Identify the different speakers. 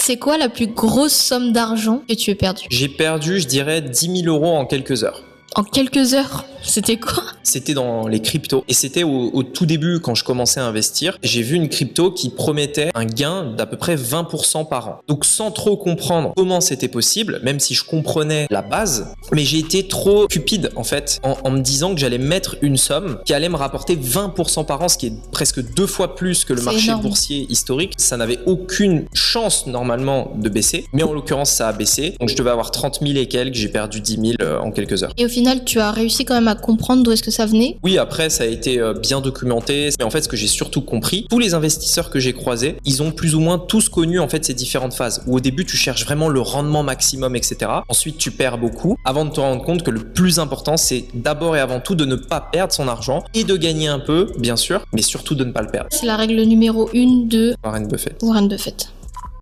Speaker 1: C'est quoi la plus grosse somme d'argent que tu as perdue?
Speaker 2: J'ai perdu, je dirais, 10 000 € en quelques heures.
Speaker 1: En quelques heures? C'était quoi?
Speaker 2: C'était dans les cryptos. Et c'était au tout début, quand je commençais à investir, j'ai vu une crypto qui promettait un gain d'à peu près 20% par an. Donc sans trop comprendre comment c'était possible, même si je comprenais la base, mais j'ai été trop cupide en fait, en me disant que j'allais mettre une somme qui allait me rapporter 20% par an, ce qui est presque 2 fois plus que le marché
Speaker 1: énorme.
Speaker 2: boursier historique. Ça n'avait aucune chance normalement de baisser, mais en l'occurrence ça a baissé. Donc je devais avoir 30 000 et quelques, j'ai perdu 10 000 en quelques heures.
Speaker 1: Et au final, tu as réussi quand même à comprendre d'où est-ce que ça venait?
Speaker 2: Oui, après, ça a été bien documenté. Mais en fait, ce que j'ai surtout compris, tous les investisseurs que j'ai croisés, ils ont plus ou moins tous connu en fait ces différentes phases. Où au début, tu cherches vraiment le rendement maximum, etc. Ensuite, tu perds beaucoup, avant de te rendre compte que le plus important, c'est d'abord et avant tout de ne pas perdre son argent et de gagner un peu, bien sûr, mais surtout de ne pas le perdre.
Speaker 1: C'est la règle numéro 1 de
Speaker 2: Warren Buffett.
Speaker 1: Warren Buffett.